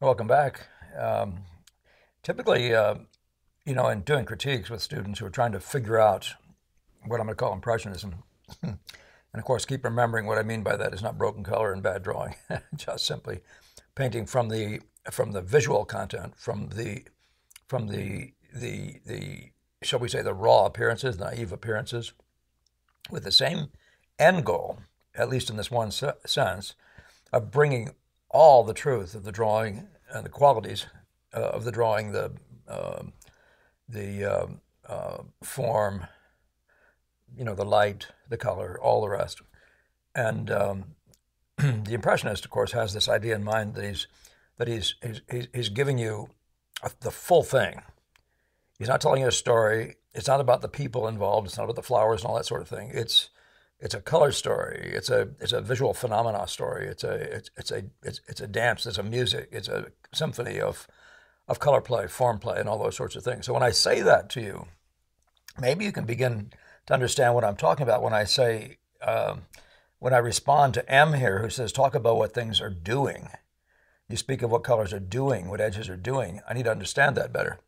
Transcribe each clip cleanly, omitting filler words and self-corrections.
Welcome back. Um, Typically, in doing critiques with students who are trying to figure out what I'm going to call impressionism, and of course, keep remembering what I mean by that is not broken color and bad drawing, just simply painting from the visual content, from the shall we say the raw appearances, naive appearances, with the same end goal, at least in this one sense, of bringing all the truth of the drawing and the qualities of the drawing, uh, the form, the light, the color, all the rest. And the impressionist, of course, has this idea in mind that he's giving you the full thing. He's not telling you a story. It's not about the people involved. It's not about the flowers and all that sort of thing. It's a color story. It's a visual phenomena story. It's a dance. It's a music. It's a symphony of color play, form play, and all those sorts of things. So when I say that to you, maybe you can begin to understand what I'm talking about when I say when I respond to M here, who says talk about what things are doing. You speak of what colors are doing, what edges are doing. I need to understand that better.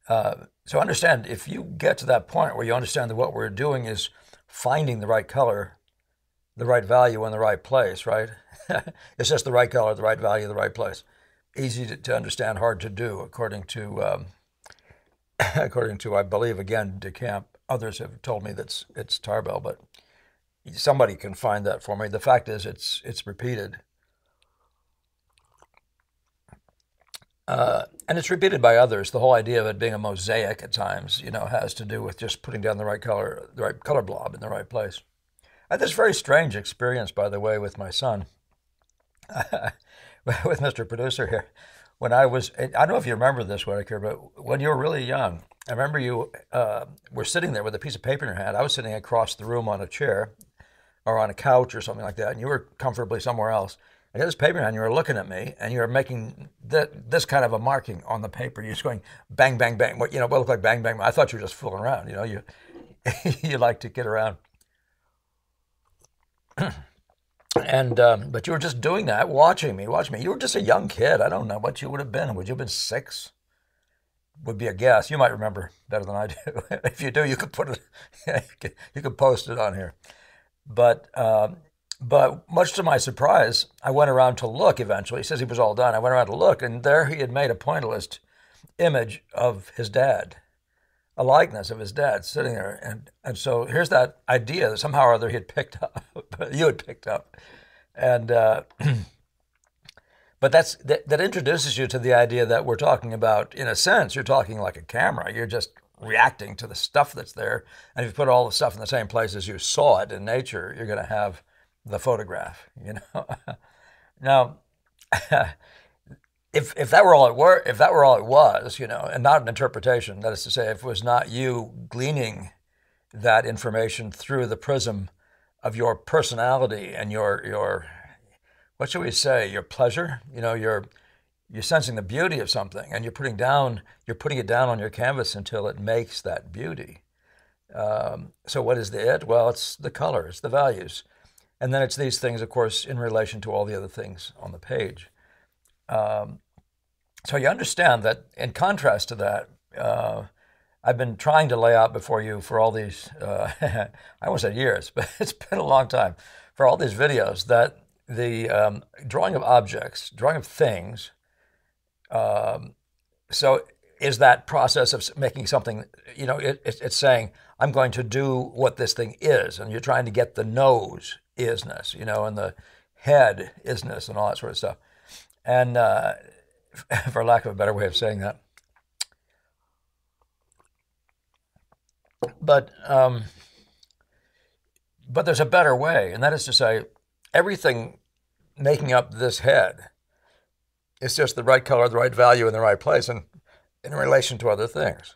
So understand, if you get to that point where you understand that what we're doing is finding the right color, the right value in the right place, right? It's just the right color, the right value, the right place. Easy to understand, hard to do, according to according to, I believe, again, DeCamp. Others have told me that it's Tarbell, but somebody can find that for me. The fact is, it's repeated. And it's repeated by others. The whole idea of it being a mosaic at times, has to do with just putting down the right color blob in the right place. I had this very strange experience, by the way, with my son, with Mr. Producer here. When I don't know if you remember this, Whitaker, but when you were really young, I remember you were sitting there with a piece of paper in your hand. I was sitting across the room on a chair or on a couch or something like that, and you were comfortably somewhere else. I got this paper in your hand, you were looking at me, and you were making this kind of a marking on the paper. You're just going bang, bang, bang. What looked like bang, bang. I thought you were just fooling around. You you like to kid around. And but you were just doing that, watching me. You were just a young kid. I don't know what you would have been. Would you have been 6? Would be a guess. You might remember better than I do. If you do, you could put it. You could post it on here. But much to my surprise, I went around to look eventually. He says he was all done. I went around to look, and there he had made a pointillist image of his dad, a likeness of his dad sitting there. And so here's that idea that somehow or other he had picked up, you had picked up. And but that introduces you to the idea that we're talking about, in a sense, you're talking like a camera. You're just reacting to the stuff that's there. And if you put all the stuff in the same place as you saw it in nature, you're going to have the photograph, Now, if that were all it was, and not an interpretation, that is to say, if it was not you gleaning that information through the prism of your personality and your what should we say, your pleasure, you're sensing the beauty of something, and you're putting it down on your canvas until it makes that beauty. So what is the it? Well, it's the colors, the values. And then it's these things, of course, in relation to all the other things on the page. So you understand that in contrast to that, I've been trying to lay out before you for all these, I almost said years, but it's been a long time, for all these videos, that the drawing of objects, drawing of things, so is that process of making something, it's saying, I'm going to do what this thing is, and you're trying to get the nose isness, and the head isness and all that sort of stuff. And for lack of a better way of saying that. But there's a better way, and that is to say, everything making up this head is just the right color, the right value in the right place, and in relation to other things.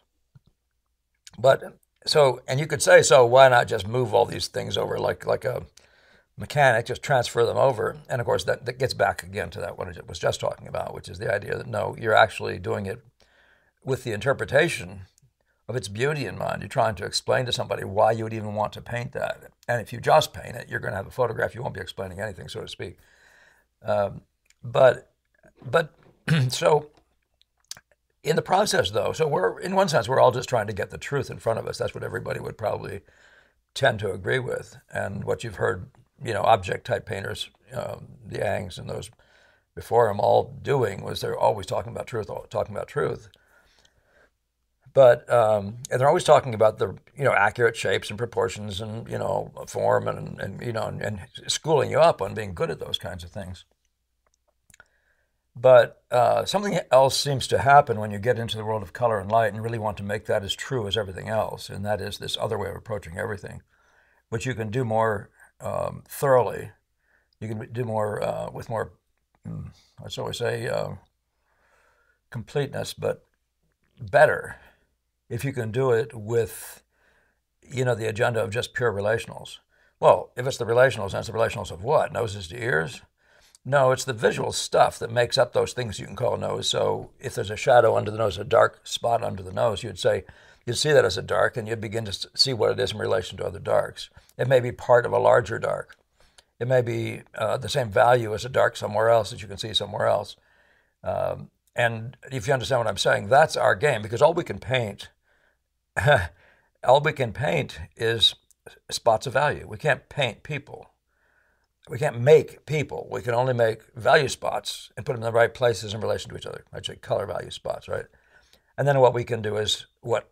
And you could say, so why not just move all these things over like a mechanic, just transfer them over? And of course, that gets back again to that what I was just talking about, which is the idea that no, you're actually doing it with the interpretation of its beauty in mind. You're trying to explain to somebody why you would even want to paint that. And if you just paint it, you're going to have a photograph. You won't be explaining anything, so to speak. But But so in the process, though, so we're in one sense we're all just trying to get the truth in front of us. That's what everybody would probably tend to agree with, and what you've heard, object type painters, the Yangs and those before him all doing was they're always talking about truth, talking about truth. But and they're always talking about the accurate shapes and proportions and form and schooling you up on being good at those kinds of things. But something else seems to happen when you get into the world of color and light and really want to make that as true as everything else, and that is this other way of approaching everything, which you can do more thoroughly. You can do more with more, let's always say, completeness, but better if you can do it with, the agenda of just pure relationals. Well, if it's the relationals, then it's the relationals of what? Noses to ears? No, it's the visual stuff that makes up those things you can call a nose. So if there's a shadow under the nose, a dark spot under the nose, you'd see that as a dark, and you'd begin to see what it is in relation to other darks. It may be part of a larger dark. It may be the same value as a dark somewhere else that you can see somewhere else. And if you understand what I'm saying, that's our game, because all we can paint is spots of value. We can't paint people. We can't make people. We can only make value spots and put them in the right places in relation to each other. I'd say color value spots, right? And then what we can do is what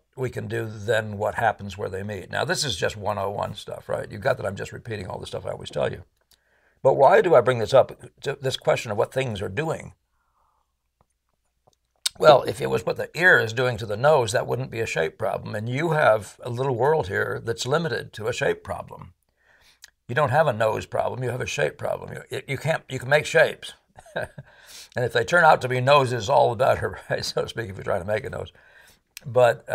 happens where they meet. Now, this is just 101 stuff, right? You got that I'm just repeating all the stuff I always tell you. But why do I bring this up, this question of what things are doing? Well, if it was what the ear is doing to the nose, that wouldn't be a shape problem. And you have a little world here that's limited to a shape problem. You don't have a nose problem, you have a shape problem. You can make shapes. And if they turn out to be noses, all the better, right? So to speak, if you're trying to make a nose. But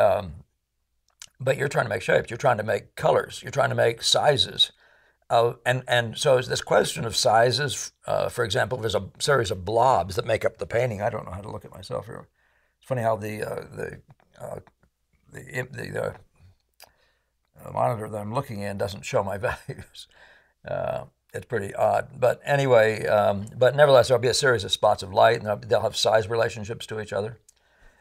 you're trying to make shapes, you're trying to make colors, you're trying to make sizes. And so it's this question of sizes. For example, there's a series of blobs that make up the painting. I don't know how to look at myself here. It's funny how the monitor that I'm looking in doesn't show my values. It's pretty odd. But anyway, but nevertheless, there'll be a series of spots of light, and they'll have size relationships to each other.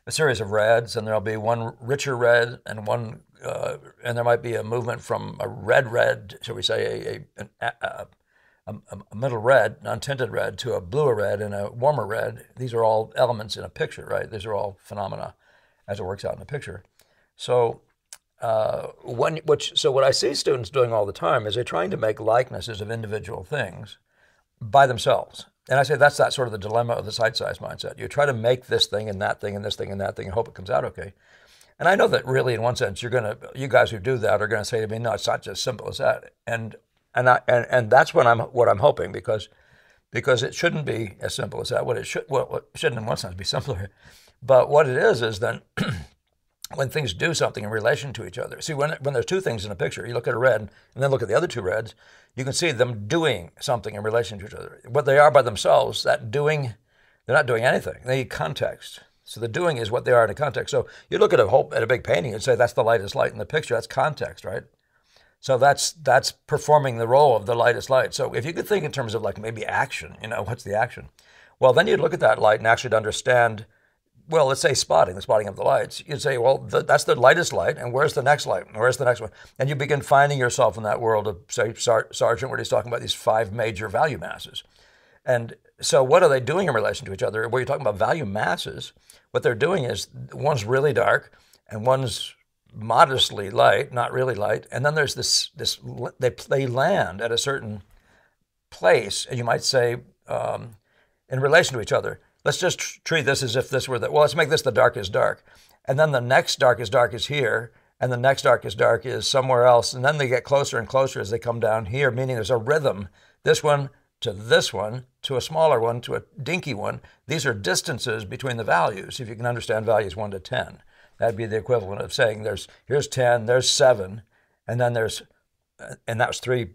A series of reds, and there'll be one richer red and one, and there might be a movement from a red, shall we say, a middle red, untinted red, to a bluer red and a warmer red. These are all elements in a picture, right? These are all phenomena as it works out in a picture. So what I see students doing all the time is they're trying to make likenesses of individual things by themselves. And I say that's that sort of the dilemma of the sight-size mindset. You try to make this thing and that thing and this thing and that thing and hope it comes out okay. And I know that really, in one sense, you guys who do that are going to say to me, no, it's not just simple as that. And that's what I'm hoping, because it shouldn't be as simple as that. What it shouldn't in one sense be simpler. But what it is then when things do something in relation to each other. See, when there's two things in a picture, you look at a red and then look at the other two reds, you can see them doing something in relation to each other. What they are by themselves, they're not doing anything. They need context. So the doing is what they are in a context. So you look at a big painting and say that's the lightest light in the picture. That's context, right? So that's performing the role of the lightest light. So if you could think in terms of like maybe action, what's the action? Well, then you'd look at that light and actually understand, well, let's say the spotting of the lights. You'd say, well, that's the lightest light, and where's the next light? And where's the next one? And you begin finding yourself in that world of, say, Sargent, where he's talking about these 5 major value masses. And so what are they doing in relation to each other? Where you're talking about value masses, what they're doing is one's really dark and one's modestly light, not really light. And then there's they land at a certain place, and you might say, in relation to each other. Let's just treat this as if this were let's make this the darkest dark. And then the next darkest dark is here, and the next darkest dark is somewhere else. And then they get closer and closer as they come down here, meaning there's a rhythm. This one to a smaller one, to a dinky one. These are distances between the values, if you can understand values 1 to 10. That'd be the equivalent of saying here's 10, there's 7, and then and that was three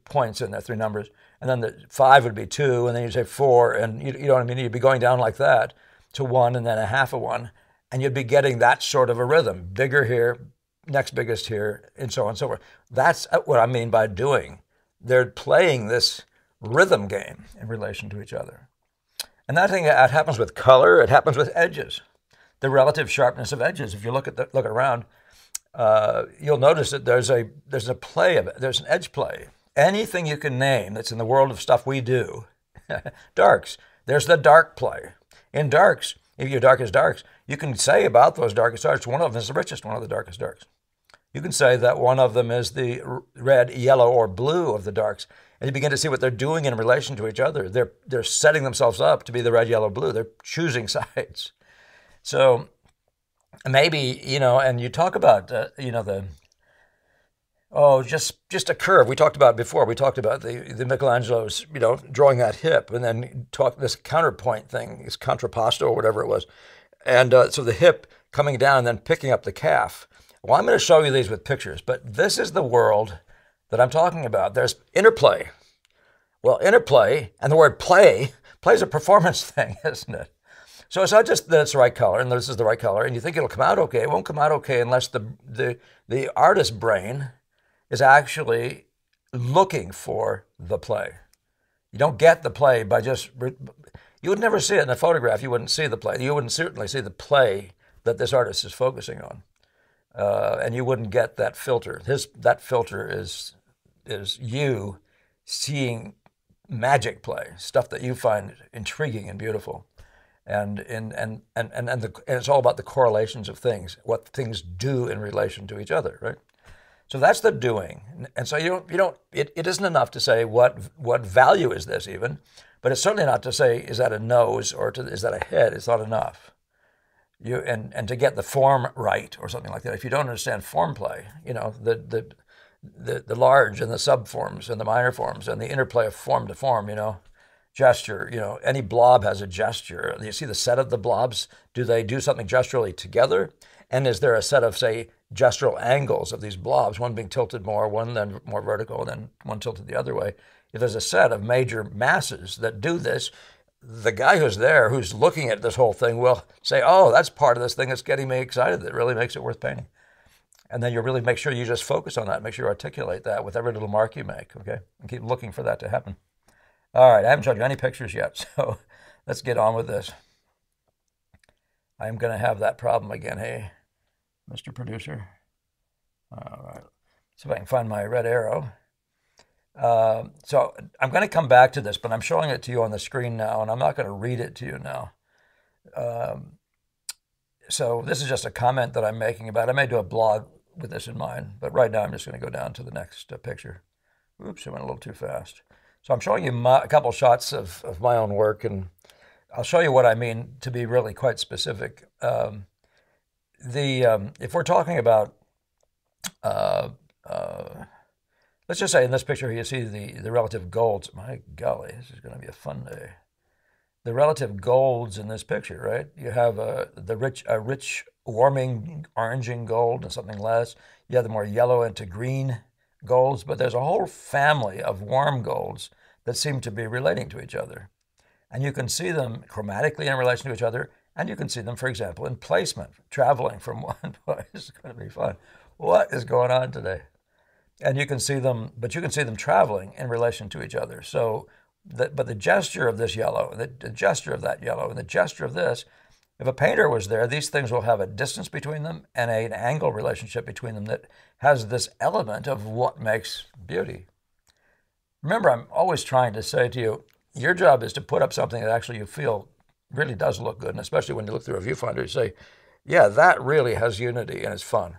points in there, 3 numbers. And then the 5 would be 2, and then you'd say 4, and you know what I mean? You'd be going down like that to 1 and then a half of 1, and you'd be getting that sort of a rhythm. Bigger here, next biggest here, and so on and so forth. That's what I mean by doing. They're playing this rhythm game in relation to each other. And that thing, that happens with color. It happens with edges, the relative sharpness of edges. If you look around, you'll notice that there's a play of it. There's an edge play. Anything you can name that's in the world of stuff we do, darks. There's the dark play. In darks, if your darkest darks, you can say about those darkest darks, one of them is the richest one of the darkest darks. You can say that one of them is the red, yellow, or blue of the darks. And you begin to see what they're doing in relation to each other. They're setting themselves up to be the red, yellow, blue. They're choosing sides. So maybe, and you talk about, just a curve. We talked about it before. We talked about the Michelangelo's, drawing that hip, and then talk this counterpoint thing, this contrapposto or whatever it was. And so the hip coming down and then picking up the calf. Well, I'm going to show you these with pictures, but this is the world that I'm talking about. There's interplay. Well, interplay, and the word play is a performance thing, isn't it? So it's not just that it's the right color, and this is the right color, and you think it'll come out okay. It won't come out okay unless the artist's brain is actually looking for the play. You don't get the play by just, you would never see it in a photograph. You wouldn't see the play. You wouldn't certainly see the play that this artist is focusing on. And you wouldn't get that filter. That filter is you seeing magic play, stuff that you find intriguing and beautiful, and it's all about the correlations of things, what things do in relation to each other, right? So that's the doing, and so you don't. It isn't enough to say what value is this even, but it's certainly not to say is that a nose or is that a head. It's not enough. And to get the form right or something like that. If you don't understand form play, the large and the subforms and the minor forms and the interplay of form to form, gesture, any blob has a gesture. You see the set of the blobs. Do they do something gesturally together? And is there a set of, say, gestural angles of these blobs, one being tilted more, one then more vertical, and then one tilted the other way? If there's a set of major masses that do this, the guy who's there, who's looking at this whole thing, will say, oh, that's part of this thing that's getting me excited, that really makes it worth painting. And then you really make sure you just focus on that, make sure you articulate that with every little mark you make, okay? And keep looking for that to happen. All right, I haven't showed you any pictures yet, so let's get on with this. I'm going to have that problem again, hey, Mr. Producer. All right, see if I can find my red arrow. So I'm going to come back to this, but I'm showing it to you on the screen now, and I'm not going to read it to you now. So this is just a comment that I'm making about it. I may do a blog with this in mind, but right now I'm just going to go down to the next picture. Oops, I went a little too fast. So I'm showing you a couple shots of my own work, and I'll show you what I mean to be really quite specific. If we're talking about let's just say in this picture you see the relative golds. My golly, this is going to be a fun day. The relative golds in this picture, right? You have a rich warming oranging gold and something less. You have the more yellow into green golds, but there's a whole family of warm golds that seem to be relating to each other. And you can see them chromatically in relation to each other, and you can see them, for example, in placement, traveling from one place. It's going to be fun. What is going on today? And you can see them, but you can see them traveling in relation to each other. So, but the gesture of this yellow, the gesture of that yellow, and the gesture of this, if a painter was there, these things will have a distance between them and an angle relationship between them that has this element of what makes beauty. Remember, I'm always trying to say to you, your job is to put up something that actually you feel really does look good, and especially when you look through a viewfinder, you say, yeah, that really has unity and it's fun.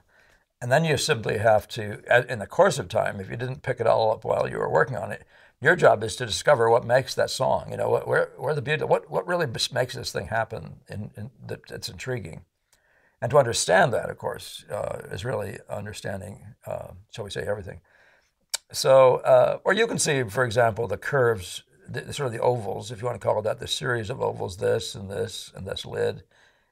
And then you simply have to, in the course of time, if you didn't pick it all up while you were working on it, your job is to discover what makes that song. Where the beauty, what really makes this thing happen, that's intriguing. And to understand that, of course, is really understanding, shall we say, everything. So, or you can see, for example, the curves, sort of the ovals, if you want to call it that, the series of ovals, this and this and this lid,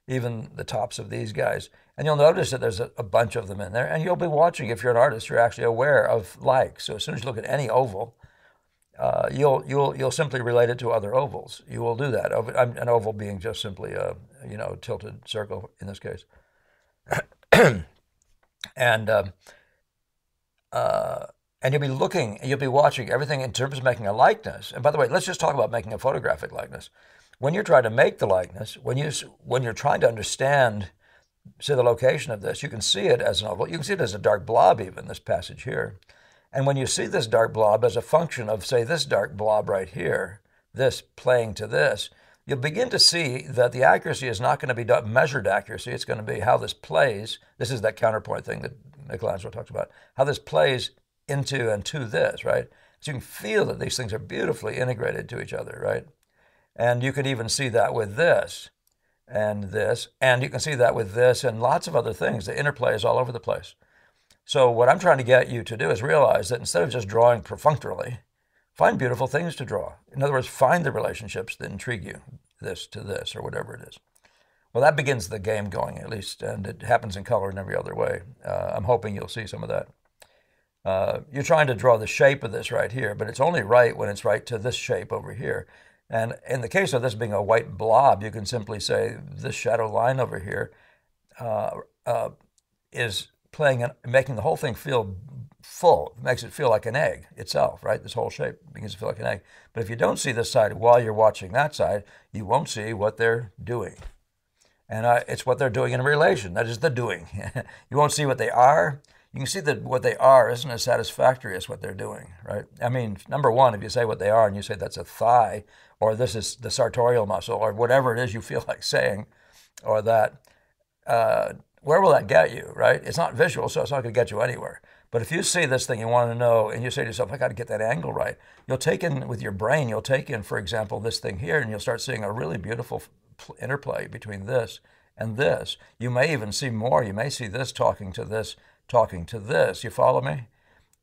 even the tops of these guys. And you'll notice that there's a bunch of them in there. And you'll be watching, if you're an artist, you're actually aware of like. So as soon as you look at any oval, you'll simply relate it to other ovals. You will do that. An oval being just simply a tilted circle in this case. And you'll be looking, you'll be watching everything in terms of making a likeness. And by the way, let's just talk about making a photographic likeness. when you're trying to make the likeness, when you're trying to understand, say, the location of this, you can see it as an oval. You can see it as a dark blob even, this passage here. And when you see this dark blob as a function of, say, this dark blob right here, this playing to this, you'll begin to see that the accuracy is not going to be measured accuracy. It's going to be how this plays. This is that counterpoint thing that Michelangelo talks about, how this plays into and to this, right? So you can feel that these things are beautifully integrated to each other, right? And you could even see that with this and this, and you can see that with this and lots of other things. The interplay is all over the place. So what I'm trying to get you to do is realize that instead of just drawing perfunctorily, find beautiful things to draw. In other words, find the relationships that intrigue you, this to this or whatever it is. Well, that begins the game going, at least, and it happens in color in every other way. I'm hoping you'll see some of that. You're trying to draw the shape of this right here, but it's only right when it's right to this shape over here. And in the case of this being a white blob, you can simply say this shadow line over here is playing and making the whole thing feel full. It makes it feel like an egg itself, right? This whole shape begins to feel like an egg. But if you don't see this side while you're watching that side, you won't see what they're doing. And it's what they're doing in relation. That is the doing. You won't see what they are. You can see that what they are isn't as satisfactory as what they're doing, right? I mean, number one, if you say what they are and you say that's a thigh, or this is the sartorial muscle, or whatever it is you feel like saying, or that, where will that get you, right? It's not visual, so it's not going to get you anywhere. But if you see this thing you want to know, and you say to yourself, I got to get that angle right, you'll take in, with your brain, you'll take in, for example, this thing here, and you'll start seeing a really beautiful interplay between this and this. You may even see more. You may see this talking to this, talking to this. You follow me?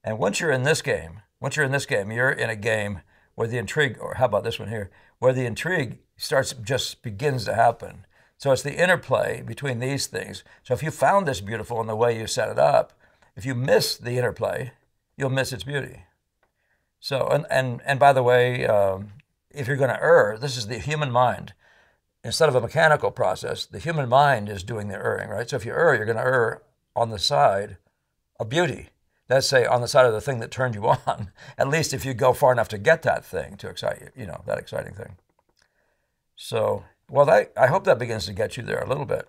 And once you're in this game, you're in a game where the intrigue, or how about this one here, where the intrigue just begins to happen. So it's the interplay between these things. So if you found this beautiful in the way you set it up, if you miss the interplay, you'll miss its beauty. So, and by the way, if you're going to err, this is the human mind. Instead of a mechanical process, the human mind is doing the erring, right? So if you err, you're going to err on the side of beauty. Let's say on the side of the thing that turned you on, at least if you go far enough to get that thing to excite you, that exciting thing. So, well, I hope that begins to get you there a little bit.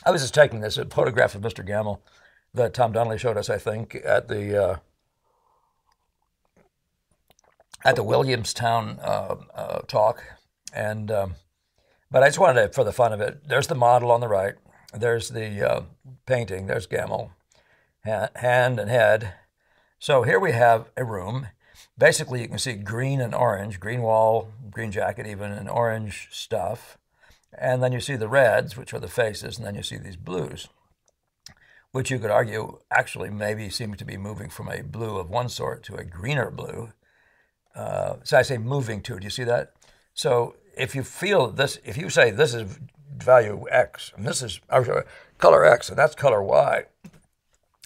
I was just taking this, a photograph of Mr. Gamble that Tom Donnelly showed us, I think, at the Williamstown talk. And but I just wanted to, for the fun of it, there's the model on the right. There's the painting. There's Gamble, hand and head. So here we have a room. Basically, you can see green and orange, green wall, green jacket even, and orange stuff. And then you see the reds, which are the faces, and then you see these blues, which you could argue actually maybe seem to be moving from a blue of one sort to a greener blue. So I say moving to, do you see that? So if you feel this, if you say this is value X, and this is color X, and that's color Y,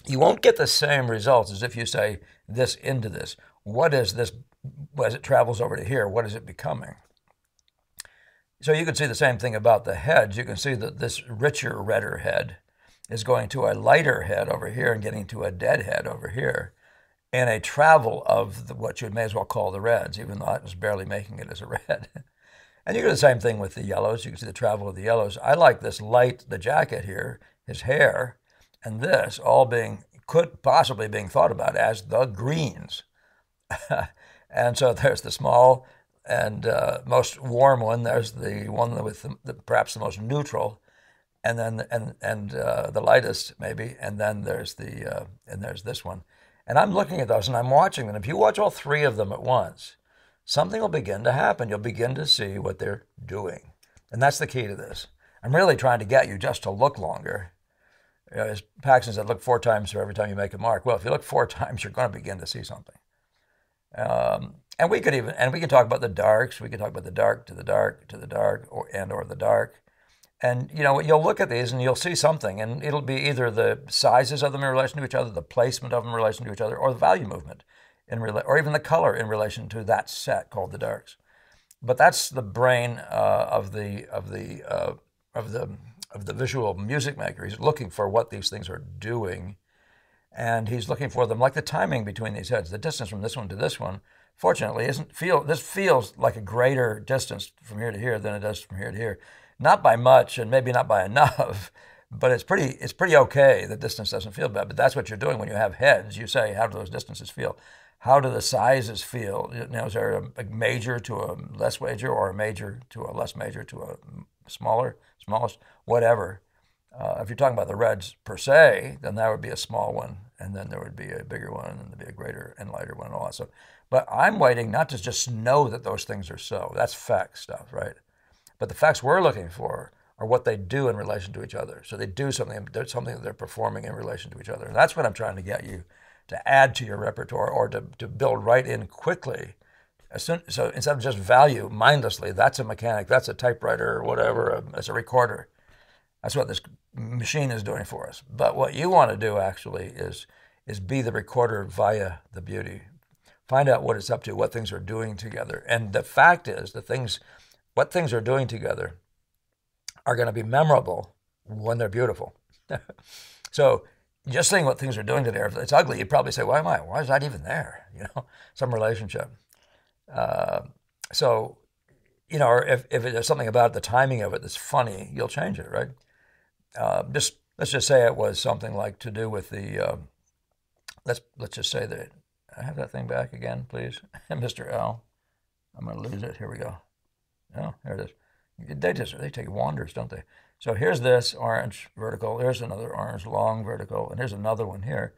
you won't get the same results as if you say this into this. What is this, as it travels over to here, what is it becoming? So you can see the same thing about the heads. You can see that this richer, redder head is going to a lighter head over here and getting to a dead head over here in a travel of what you may as well call the reds, even though I was barely making it as a red. And you get the same thing with the yellows. You can see the travel of the yellows. I like this light, the jacket here, his hair, and this all could possibly being thought about as the greens. And so there's the small and most warm one. There's the one with perhaps the most neutral, and then the lightest maybe. And then there's there's this one. And I'm looking at those and I'm watching them. If you watch all three of them at once, something will begin to happen. You'll begin to see what they're doing, and that's the key to this. I'm really trying to get you just to look longer. As Paxton said, look 4 times for every time you make a mark. Well, if you look 4 times, you're going to begin to see something. And we can talk about the darks. We can talk about the dark to the dark to the dark, or the dark. And you'll look at these and you'll see something, and it'll be either the sizes of them in relation to each other, the placement of them in relation to each other, or the value movement or even the color in relation to that set called the darks. But that's the brain of the visual music maker. He's looking for what these things are doing, and he's looking for them like the timing between these heads, the distance from this one to this one, fortunately, this feels like a greater distance from here to here than it does from here to here. Not by much, and maybe not by enough, but it's pretty okay. The distance doesn't feel bad, but that's what you're doing when you have heads. You say, how do those distances feel? How do the sizes feel? Is there a major to a less major, or a major to a less major to a smallest, whatever? If you're talking about the reds per se, then that would be a small one, and then there would be a bigger one, and then there'd be a greater and lighter one, and all that stuff. But I'm waiting not to just know that those things are so. That's fact stuff, right? But the facts we're looking for are what they do in relation to each other. So they do something, there's something that they're performing in relation to each other. And that's what I'm trying to get you to add to your repertoire, or to build right in quickly. So instead of just value mindlessly, that's a mechanic, that's a typewriter, or whatever, it's a recorder. That's what this machine is doing for us. But what you want to do actually is be the recorder via the beauty. Find out what it's up to, what things are doing together. And the fact is, what things are doing together are going to be memorable when they're beautiful. So just seeing what things are doing today, if it's ugly, you'd probably say, why is that even there? Some relationship. So, or if there's something about the timing of it that's funny, you'll change it, right? Let's just say it was something like to do with the, let's just say that, I have that thing back again, please, Mr. L. I'm going to lose it. Here we go. Oh, there it is. They take wanders, don't they? So here's this orange vertical. There's another orange long vertical, and here's another one here.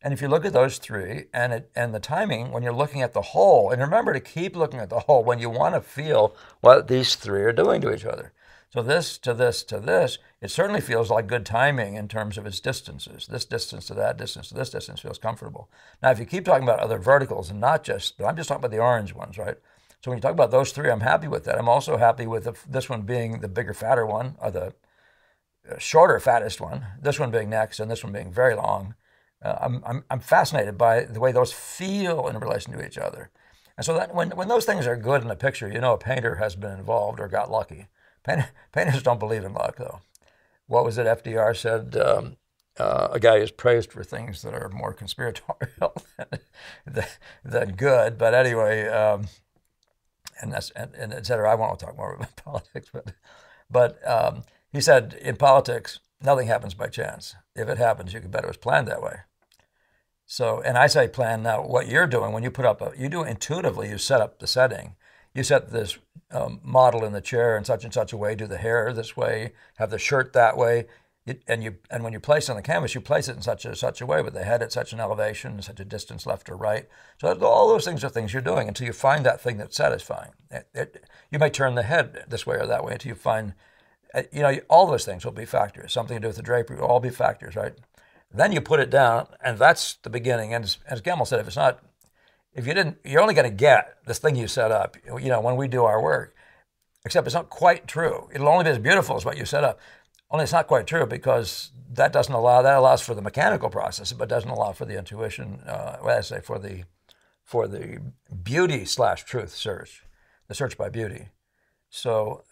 And if you look at those three, and the timing when you're looking at the whole, and remember to keep looking at the whole when you want to feel what these three are doing to each other. So this to this to this, it certainly feels like good timing in terms of its distances. This distance to that distance to this distance feels comfortable. Now, if you keep talking about other verticals and not just, but I'm just talking about the orange ones, right? So when you talk about those three, I'm happy with that. I'm also happy with this one being the bigger, fatter one, or the shorter, fattest one. This one being next, and this one being very long. I'm fascinated by the way those feel in relation to each other. And so that when those things are good in a picture, a painter has been involved or got lucky. Painters don't believe in luck, though. What was it FDR said? A guy is praised for things that are more conspiratorial than good. But anyway, and et cetera. I won't talk more about politics, but he said in politics, nothing happens by chance. If it happens, you can bet it was planned that way. So, and I say plan now. What you're doing when you put up, you do it intuitively. You set up the setting. You set this model in the chair in such and such a way. Do the hair this way. Have the shirt that way. And when you place it on the canvas, you place it in such a way with the head at such an elevation, such a distance left or right. So all those things are things you're doing until you find that thing that's satisfying. You may turn the head this way or that way until you find, all those things will be factors. Something to do with the drapery will all be factors, right? Then you put it down, and that's the beginning. And as Gemmell said, you're only going to get this thing you set up, when we do our work, except it's not quite true. It'll only be as beautiful as what you set up. Only it's not quite true because that allows for the mechanical process, but doesn't allow for the intuition, for the beauty / truth search, the search by beauty. So,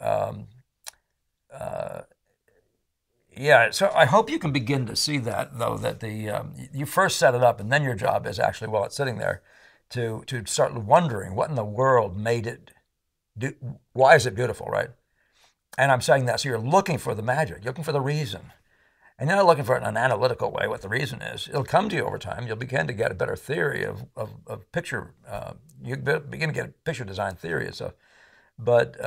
so I hope you can begin to see that, though, that you first set it up, and then your job is actually, while it's sitting there, to start wondering what in the world made it do. Why is it beautiful, right? And I'm saying that so you're looking for the magic, you're looking for the reason, and you're not looking for it in an analytical way. What the reason is, it'll come to you over time. You'll begin to get a better theory of picture. You begin to get a picture design theory and stuff, but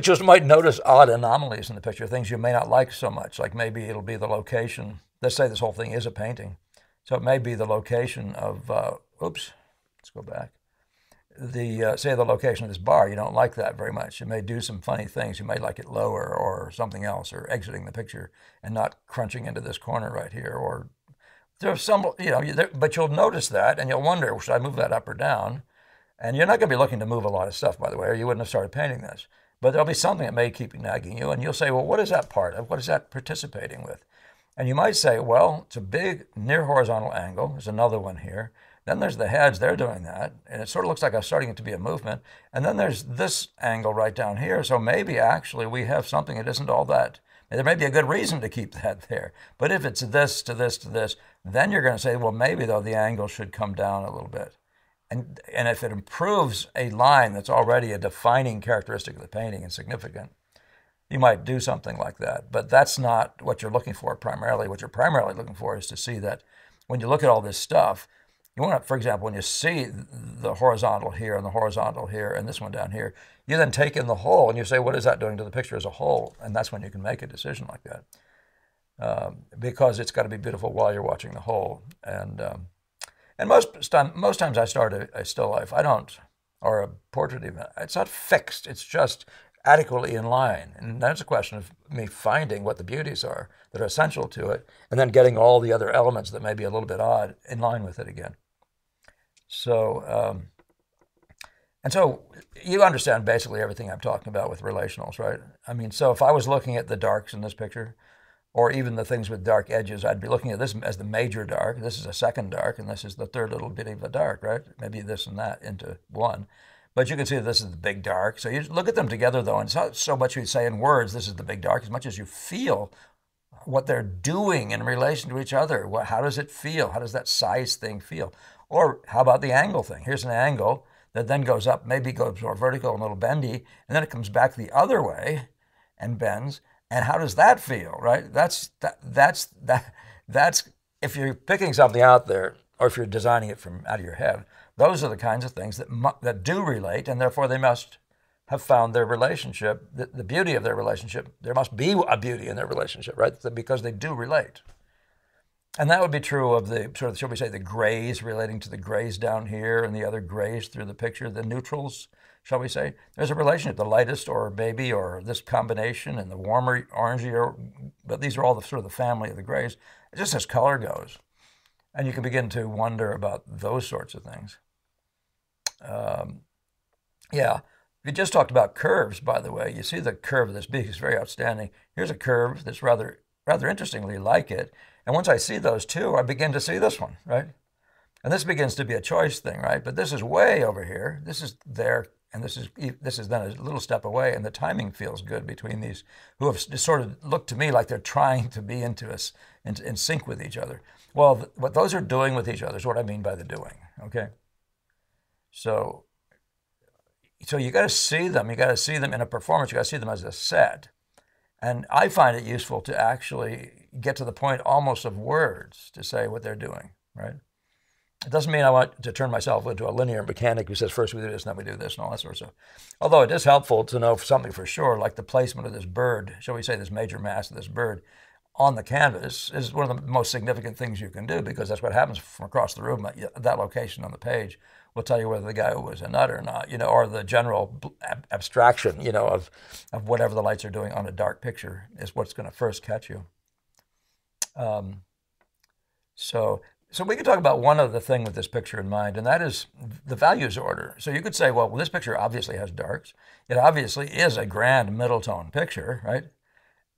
just might notice odd anomalies in the picture, things you may not like so much. Like maybe it'll be the location. Let's say this whole thing is a painting. So it may be the location of, let's go back. Say the location of this bar, you don't like that very much. You may do some funny things. You may like it lower or something else, or exiting the picture and not crunching into this corner right here. Or there's some, but you'll notice that and you'll wonder, should I move that up or down? And you're not going to be looking to move a lot of stuff, by the way, or you wouldn't have started painting this. But there'll be something that may keep nagging you, and you'll say, well, what is that part of? What is that participating with? And you might say, well, it's a big near horizontal angle. There's another one here. Then there's the heads. They're doing that. And it sort of looks like I'm starting it to be a movement. And then there's this angle right down here. So maybe actually we have something that isn't all that. There may be a good reason to keep that there. But if it's this to this to this, then you're going to say, well, maybe, though, the angle should come down a little bit. And if it improves a line that's already a defining characteristic of the painting and significant, you might do something like that. But that's not what you're looking for primarily. What you're primarily looking for is to see that when you look at all this stuff, you want to, for example, when you see the horizontal here and the horizontal here and this one down here, you then take in the whole and you say, what is that doing to the picture as a whole? And that's when you can make a decision like that, because it's got to be beautiful while you're watching the whole. And most times I start a still life, I don't, or a portrait even. It's not fixed. It's just adequately in line. And that's a question of me finding what the beauties are that are essential to it, and then getting all the other elements that may be a little bit odd in line with it again. So, and so you understand basically everything I'm talking about with relationals, right? I mean, so if I was looking at the darks in this picture, or even the things with dark edges, I'd be looking at this as the major dark. This is a second dark, and this is the third little bit of a dark, right? Maybe this and that into one. But you can see that this is the big dark. So you look at them together, though, and it's not so much you say in words, this is the big dark, as much as you feel what they're doing in relation to each other. How does it feel? How does that size thing feel? Or how about the angle thing? Here's an angle that then goes up, maybe goes more vertical and a little bendy, and then it comes back the other way and bends. And how does that feel, right? That's if you're picking something out there, or if you're designing it from out of your head, those are the kinds of things that do relate, and therefore they must have found their relationship, the beauty of their relationship. There must be a beauty in their relationship, right? Because they do relate. And that would be true of the sort of, shall we say, the grays relating to the grays down here and the other grays through the picture, the neutrals, shall we say. There's a relationship, the lightest or maybe, or this combination, and the warmer orangey, but these are all the sort of the family of the grays, just as color goes. And you can begin to wonder about those sorts of things. Yeah, we just talked about curves, by the way. You see the curve of this beak is very outstanding. Here's a curve that's rather interestingly like it. And once I see those two, I begin to see this one, right? And this begins to be a choice thing, right? But this is way over here. This is there, and this is then a little step away, and the timing feels good between these who have sort of looked to me like they're trying to be in sync with each other. Well, what those are doing with each other is what I mean by the doing, okay? So you got to see them. You got to see them in a performance. You got to see them as a set. And I find it useful to actually get to the point almost of words to say what they're doing, right? It doesn't mean I want to turn myself into a linear mechanic who says first we do this and then we do this and all that sort of stuff. Although it is helpful to know something for sure, like the placement of this bird, shall we say this major mass of this bird on the canvas is one of the most significant things you can do, because that's what happens from across the room. That location on the page will tell you whether the guy was a nut or not, or the general abstraction, of whatever the lights are doing on a dark picture is what's going to first catch you. So we could talk about one other thing with this picture in mind, and that is the values order. So you could say, well, this picture obviously has darks. It obviously is a grand middle tone picture, right?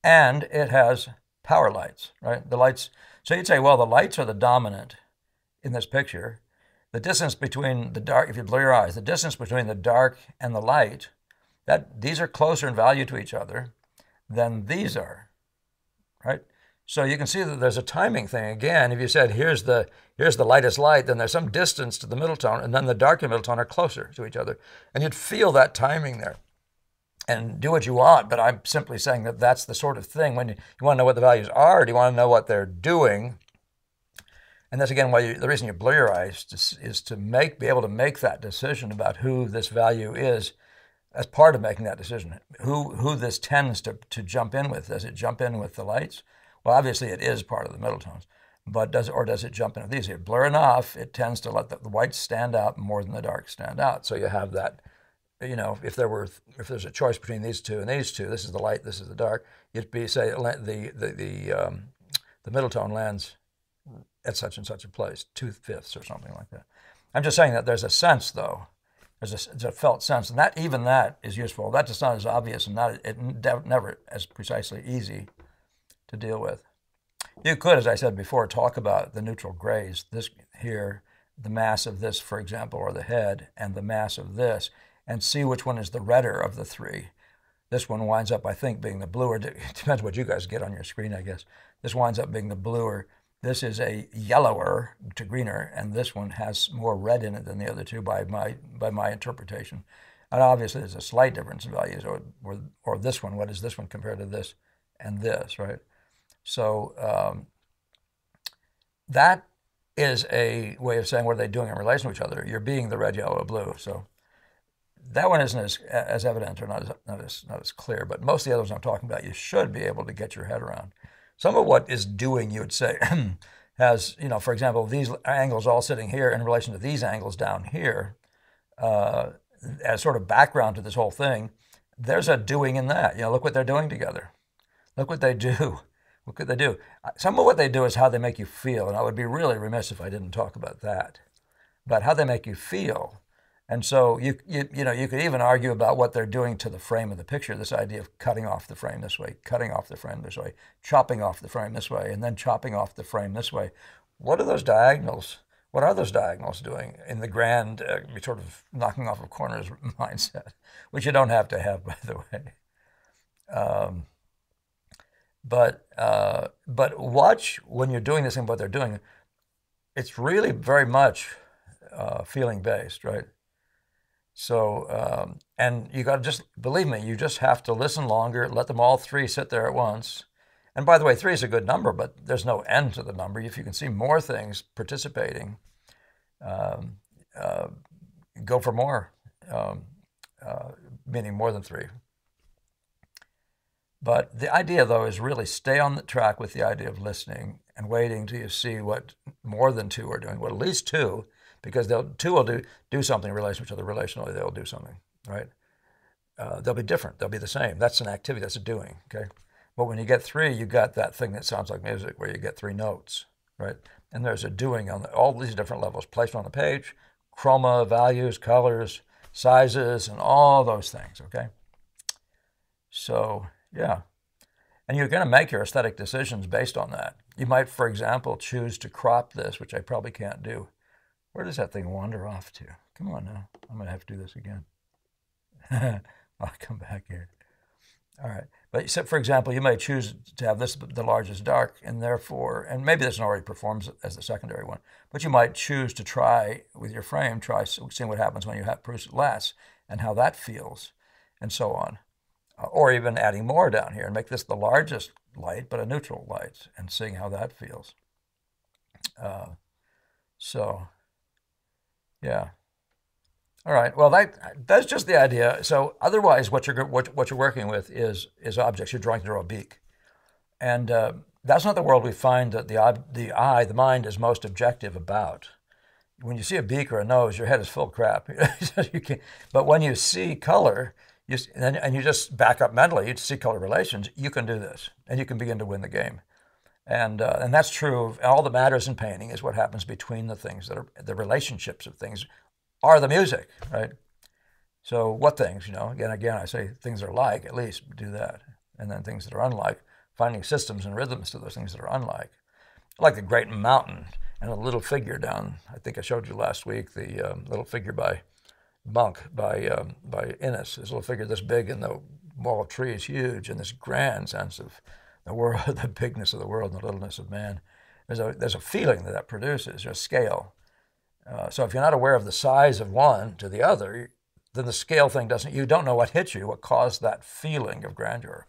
And it has power lights, right? The lights. So you'd say, well, the lights are the dominant in this picture. The distance between the dark, if you blur your eyes, the distance between the dark and the light, these are closer in value to each other than these are, right? So you can see that there's a timing thing. Again, if you said, here's the lightest light, then there's some distance to the middle tone, and then the dark and middle tone are closer to each other. And you'd feel that timing there. And do what you want, but I'm simply saying that that's the sort of thing. When you want to know what the values are, do you want to know what they're doing? And that's, again, why the reason you blur your eyes is to be able to make that decision about who this value is as part of making that decision. Who this tends to jump in with. Does it jump in with the lights? Well, obviously it is part of the middle tones, but does it jump in with these? If you blur enough, it tends to let the whites stand out more than the darks stand out. So you have that, if there's a choice between these two and these two, this is the light, this is the dark, you'd be, say, the middle tone lands at such and such a place, 2/5 or something like that. I'm just saying that there's a sense, though. There's a felt sense, and even that is useful. That's just not as obvious and never as precisely easy to deal with. You could, as I said before, talk about the neutral grays. This here, the mass of this, for example, or the head, and the mass of this, and see which one is the redder of the three. This one winds up, I think, being the bluer. It depends what you guys get on your screen, I guess. This winds up being the bluer. this is a yellower to greener, and this one has more red in it than the other two by my interpretation. And obviously, there's a slight difference in values, or this one. What is this one compared to this and this, right? So that is a way of saying what are they doing in relation to each other. You're being the red, yellow, or blue. So that one isn't as evident or not as clear. But most of the others I'm talking about, you should be able to get your head around. Some of what is doing, you would say, has, for example, these angles all sitting here in relation to these angles down here, as sort of background to this whole thing. There's a doing in that. Look what they're doing together. Look what they do. What could they do? Some of what they do is how they make you feel, and I would be really remiss if I didn't talk about that. But how they make you feel. And so you could even argue about what they're doing to the frame of the picture, this idea of cutting off the frame this way, cutting off the frame this way, chopping off the frame this way, and then chopping off the frame this way. What are those diagonals? What are those diagonals doing in the grand sort of knocking off of corners mindset, which you don't have to have, by the way. But watch when you're doing this and what they're doing. It's really very much feeling based, right? So, and you got to just, believe me, you just have to listen longer, let them all three sit there at once. And by the way, 3 is a good number, but there's no end to the number. If you can see more things participating, go for more, meaning more than 3. But the idea, though, is really stay on the track with the idea of listening and waiting till you see what more than 2 are doing, well, at least 2, because 2 will do something in relation to the relationally. They'll do something, right? They'll be different. They'll be the same. That's an activity. That's a doing, okay? But when you get 3, you got that thing that sounds like music where you get 3 notes, right? And there's a doing on all these different levels, placed on the page, chroma, values, colors, sizes, and all those things, okay? So, yeah. And you're going to make your aesthetic decisions based on that. You might, for example, choose to crop this, which I probably can't do. Where does that thing wander off to? Come on now. I'm going to have to do this again. I'll come back here. All right. But for example, you may choose to have this the largest dark, and therefore, and maybe this one already performs as the secondary one, but you might choose to try with your frame, try seeing what happens when you have produce it less and how that feels, and so on. Or even adding more down here and make this the largest light, but a neutral light, and seeing how that feels. So, yeah. All right. Well, that's just the idea. So, otherwise, what you're working with is objects. You're drawing through a beak, and that's not the world we find that the mind, is most objective about. When you see a beak or a nose, your head is full of crap. But when you see color, and you just back up mentally, you see color relations, you can do this, and you can begin to win the game. And that's true of all that matters in painting is what happens between the things that are the relationships of things are the music, right? So what things, again, I say things are like, at least do that. And then things that are unlike, finding systems and rhythms to those things that are unlike. Like the great mountain and a little figure down, I think I showed you last week, the little figure by Monk, by Innes, this little figure this big in the wall of trees, huge, and this grand sense of the world, the bigness of the world and the littleness of man. There's a feeling that produces, there's a scale. So if you're not aware of the size of one to the other, then the scale thing you don't know what hit you, what caused that feeling of grandeur,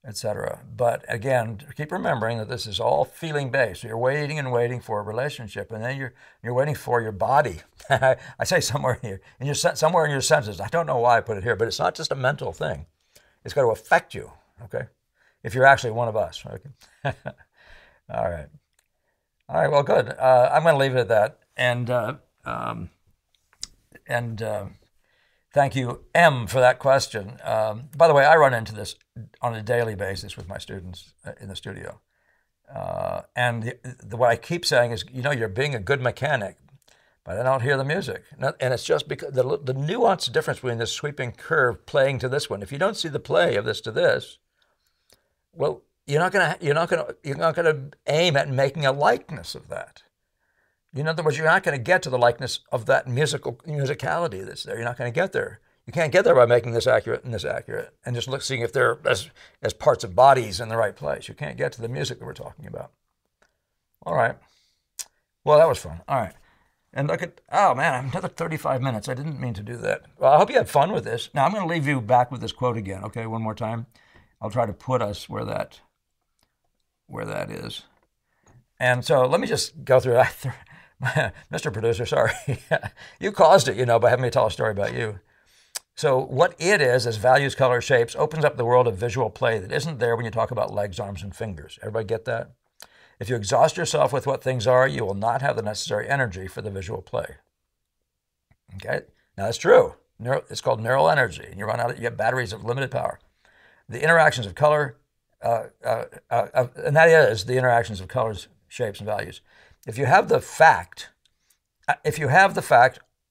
etc. But again, keep remembering that this is all feeling based. So you're waiting and waiting for a relationship, and then you're waiting for your body. I say somewhere here, somewhere in your senses. I don't know why I put it here, but it's not just a mental thing. It's got to affect you, okay? If you're actually one of us, okay? All right. All right, well, good. I'm going to leave it at that. And thank you, M, for that question. By the way, I run into this on a daily basis with my students in the studio. And what I keep saying is, you're being a good mechanic, but I don't hear the music. And it's just because the nuanced difference between this sweeping curve playing to this one. If you don't see the play of this to this, well, you're not gonna aim at making a likeness of that. In other words, you're not going to get to the likeness of that musicality that's there. You're not going to get there. You can't get there by making this accurate and this accurate, and just seeing if they're as parts of bodies in the right place. You can't get to the music that we're talking about. All right. Well, that was fun. All right. And look at, oh man, another 35 minutes. I didn't mean to do that. Well, I hope you had fun with this. Now I'm going to leave you back with this quote again. Okay, one more time. I'll try to put us where that is. And so let me just go through it. Mr. Producer, sorry. You caused it, by having me tell a story about you. So what it is values, color, shapes, opens up the world of visual play that isn't there when you talk about legs, arms, and fingers. Everybody get that? If you exhaust yourself with what things are, you will not have the necessary energy for the visual play. Okay? Now that's true. It's called neural energy, and you have batteries of limited power. The interactions of color, and that is the interactions of colors, shapes, and values. If you have the fact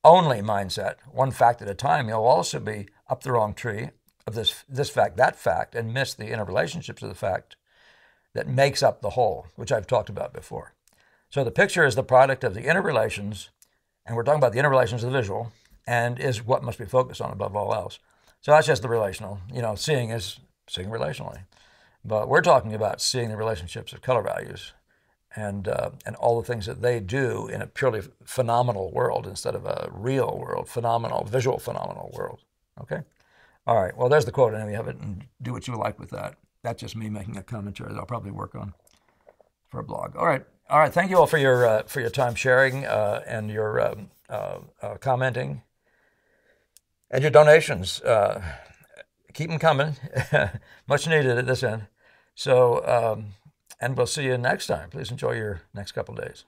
only mindset, one fact at a time, you'll also be up the wrong tree of this fact, that fact, and miss the interrelationships of the fact that makes up the whole, which I've talked about before. So the picture is the product of the interrelations, and we're talking about the interrelations of the visual, and is what must be focused on above all else. So that's just the relational. Seeing is seeing relationally. But we're talking about seeing the relationships of color values and all the things that they do in a purely phenomenal world instead of a real world, visual phenomenal world. Okay? All right. Well, there's the quote, and you have it, and do what you like with that. That's just me making a commentary that I'll probably work on for a blog. All right. Thank you all for your time sharing and your commenting and your donations. Keep them coming. Much needed at this end. So, and we'll see you next time. Please enjoy your next couple of days.